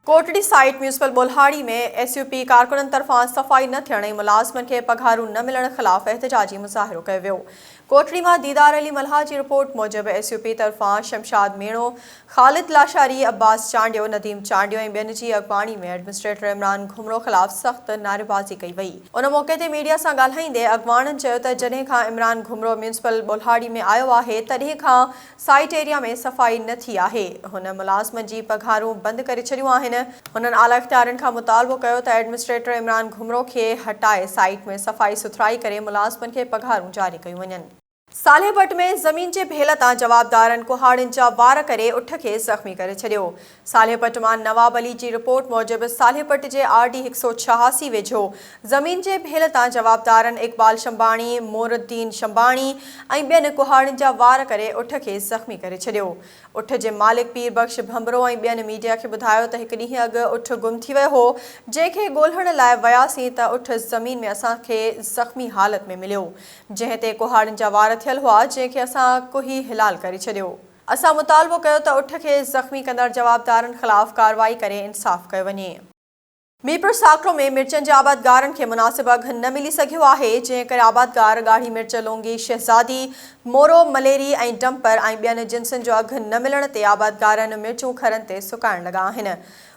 Kotri site municipal बोल्हाड़ी में SUP कारकुननि तरफ़ां सफ़ाई न थियण ऐं मुलाज़िमनि खे पघारूं न मिलण ख़िलाफ़ एहतजाजी मुज़ाहिरो कयो वियो। कोटड़ी मां दीदार अली मल्हा जी रिपोर्ट मूजिबि एसयूपी तरफ़ां शमशाद मीणो, ख़ालिद लाशारी, अब्बास चांडियो, नदीम चांडियो ऐं ॿियनि जी अॻवाणी में एडमिनिस्ट्रेटर इमरान घुमरो ख़िलाफ़ सख़्त नारेबाज़ी कई वई। उन मौक़े ते मीडिया सां ॻाल्हाईंदे अॻवाणनि चयो त जॾहिं खां इमरान घुमरो म्यूनिसिपल बोल्हाड़ी में आयो आहे तॾहिं खां साइट एरिया में सफ़ाई न थी आहे। हुन मुलाज़िमनि जी पघारूं बंदि करे छॾियूं आहिनि। हुननि आला इख़्तियारनि खां मुतालबो कयो त एडमिनिस्ट्रेटर इमरान घुमरो खे हटाए साइट में सफ़ाई सुथराई करे मुलाज़िमनि खे पघारूं जारी कयूं वञनि। सालेपट में ज़मीन जे भेल तां जवाबदारनि कुहाड़ियुनि जा वार करे उठ खे ज़ख़्मी करे छॾियो। सालेपट मां नवाब अली जी रिपोर्ट मूजिबि सालेपट जे RD 186 वेझो ज़मीन जे भेल तां जवाबदारनि इक़बाल शंबाणी, मोरुद्दीन शंबाणी ऐं ॿियनि कुहाड़ियुनि जा वार करे उठ खे ज़ख़्मी करे छॾियो। उठ जे मालिक पीर बख़्श भंबरो ऐं ॿियनि मीडिया खे ॿुधायो त हिकु ॾींहुं अॻु उठ गुम थी वियो हो, जंहिंखे ॻोल्हण लाइ वियासीं त उठ ज़मीन में असांखे ज़ख़्मी हालत में मिलियो, जंहिं ते कुहाड़ियुनि जा वार थियल हुआ, जंहिंखे असां कुही हिलाल करे छॾियो। असां मुतालबो कयो त उठ खे ज़ख़्मी कंदड़ जवाबदारनि ख़िलाफ़ कार्रवाई करे इंसाफ़ कयो वञे। मीरपुर साकरो में मिर्चनि जे आबादगारनि खे मुनासिब अघु न मिली सघियो आहे, जंहिं करे आबादगार ॻाढ़ी मिर्च, लौंगी, शहज़ादी, मोरो, मलेरी ऐं डंपर ऐं ॿियनि जिन्सनि जो अघु न मिलण ते आबादगारनि मिर्चूं खरनि ते सुकाइण लॻा आहिनि।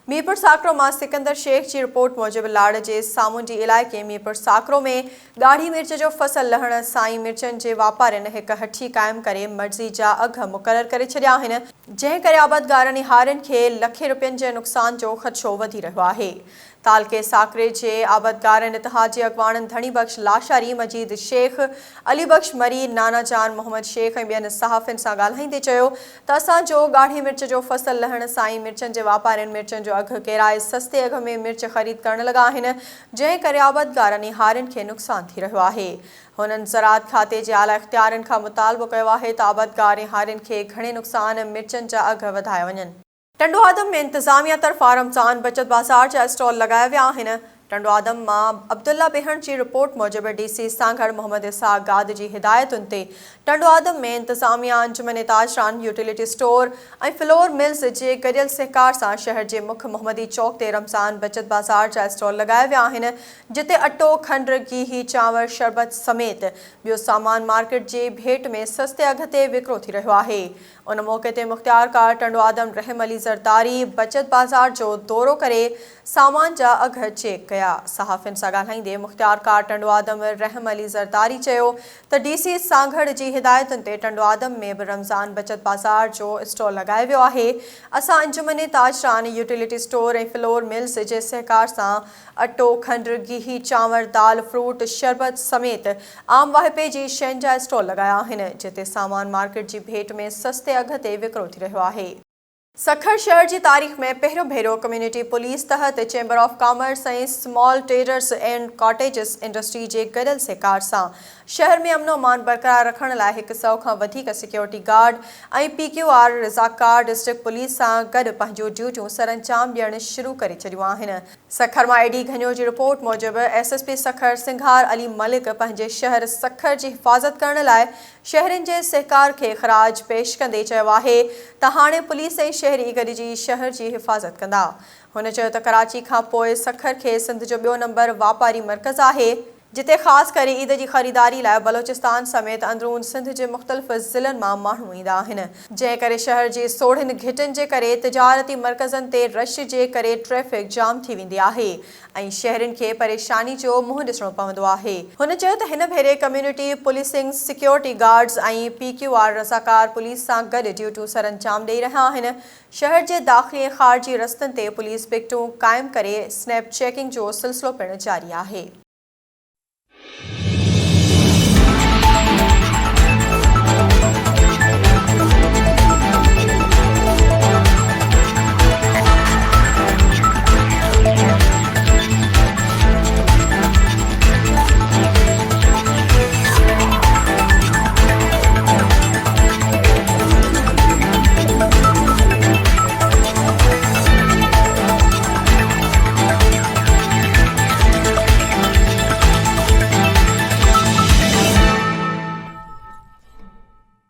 मीरपुर साकरो मां सिकंदर शेख जी रिपोर्ट मूजिबि लाड़ जे सामुंडी इलाइक़े मीरपुर साकरो में ॻाढ़ी मिर्च जो फसल लहण सां मिर्चनि जे वापारियुनि हिकु हठी क़ाइमु करे मर्ज़ी जा अघ मुक़ररु करे छॾिया आहिनि, जंहिं करे आबादगारनि ऐं हारियुनि खे लखे रुपयनि जे नुक़सान जो ख़दशो वधी रहियो आहे। तालके साकरे जे आबादगारनि इतिहाद जे अॻवाणनि धणी बख़्श लाशारी, मजीद शेख, अली बख़्श मरी, नाना जान मोहम्मद शेख ऐं ॿियनि सहाफ़ियुनि सां ॻाल्हाईंदे चयो त असांजो ॻाढ़ी मिर्च जो फसल लहण सां मिर्चनि जे वापारियुनि मिर्चनि जो अघु किराए सस्ते अघ में मिर्च ख़रीद करण लॻा आहिनि, जंहिं करे आबादगारनि ऐं हारियुनि खे नुक़सान थी रहियो आहे। हुननि ज़राअत खाते जे आला इख़्तियारनि खां मुतालबो कयो आहे त आबादगार ऐं हारियुनि खे घणे नुक़सान मिर्चनि जा अघ वधाया वञनि। टंडो आदम में इंतिज़ामिया तरफ़ां रमज़ान बचत बाज़ार जा स्टॉल लॻाया विया आहिनि। टंडो आदम मां अब्दुल्ला बेहण जी रिपोर्ट मूजिबि DC सांघड़ मोहम्मद इसाक़ गाद जी हिदायतुनि ते टंडो आदम में इंतिज़ामिया, अंजुमन ताजरान, यूटिलिटी स्टोर ऐं फ्लोर मिल्स जे गॾियल सहकार सां शहर जे मुख्य मोहम्मदी चौक ते रमज़ान बचत बाज़ार जा स्टॉल लॻाया विया आहिनि, जिते अटो, खंड, गिहु, चांवर, शरबत समेत ॿियो सामान मार्केट जे भेट में सस्ते अघ ते विकिरो थी रहियो आहे। उन मौक़े ते मुख़्तियारकार टंडो आदम रहम अली ज़रदारी बचत बाज़ार जो दौरो करे सामान जा अघ चेक कया। सहाफ़ियुनि सां ॻाल्हाईंदे मुख़्तियारकार टंडो आदम रहम अली ज़रदारी चयो त DC सांघड़ जी हिदायतुनि ते टंडो आदम में बि रमज़ान बचत बाज़ार जो स्टॉल लॻायो वियो आहे। असां अंजुमन ताजरान, यूटिलिटी स्टोर ऐं फ्लोर मिल्स जे सहकार सां अटो, खंड, गिहु, चांवर, दाल, फ्रूट, शरबत समेत आम वाहिपे जी शयुनि जा स्टॉल लॻाया आहिनि, जिते सामान मार्केट जी भेट में सस्ते अघ ते विकिरो थी रहियो आहे। सखर शहर जी तारीख़ में पहिरियों भेरो कम्युनिटी पुलिस तहत चैम्बर ऑफ कॉमर्स ऐं स्मॉल ट्रेडर्स एंड कॉटेजिस इंडस्ट्री जे गॾियल सहकार सां शहर में अमन अमान बरक़रार रखण लाइ 100 खां वधीक सिक्योरिटी गार्ड ऐं PQR रज़ाकार डिस्ट्रिक्ट पुलिस सां गॾु पंहिंजूं ड्यूटियूं सरअंजाम ॾियण शुरू करे छॾियूं आहिनि। सखर मां AD घनियो जी रिपोर्ट मूजिबि SSP सखर सिंघार अली मलिक पंहिंजे शहर सखर जी हिफ़ाज़त करण लाइ शहरनि जे सहकार खे ख़राज पेश कंदे चयो आहे त हाणे पुलिस ऐं शहरी गॾिजी शहर जी हिफ़ाज़त कंदा। हुन चयो त कराची खां पोइ सखर खे सिंध जो ॿियो नंबर वापारी मर्कज़ आहे, जिते ख़ासि करे ईद जी ख़रीदारी लाइ बलोचिस्तान समेत अंदरून सिंध जे मुख़्तलिफ़ ज़िलनि मां माण्हू ईंदा आहिनि, जंहिं करे शहर जी सोढ़िन घिटिन जे करे तिजारती मर्कज़नि ते रश जे करे ट्रैफ़िक जाम थी वेंदी आहे ऐं शहरियुनि खे परेशानी जो मुंहुं ॾिसणो पवंदो आहे। हुन चयो त हिन भेरे कम्युनिटी पुलिसिंग, सिक्योरिटी गार्ड्स ऐं PQR रज़ाकार पुलिस सां गॾु ड्यूटियूं सरअंजाम ॾेई रहिया आहिनि। शहर जे दाख़िली ऐं ख़ारिजी रस्तनि ते पुलिस पिकटूं क़ाइमु करे स्नैप चेकिंग जो सिलसिलो पिणु जारी आहे।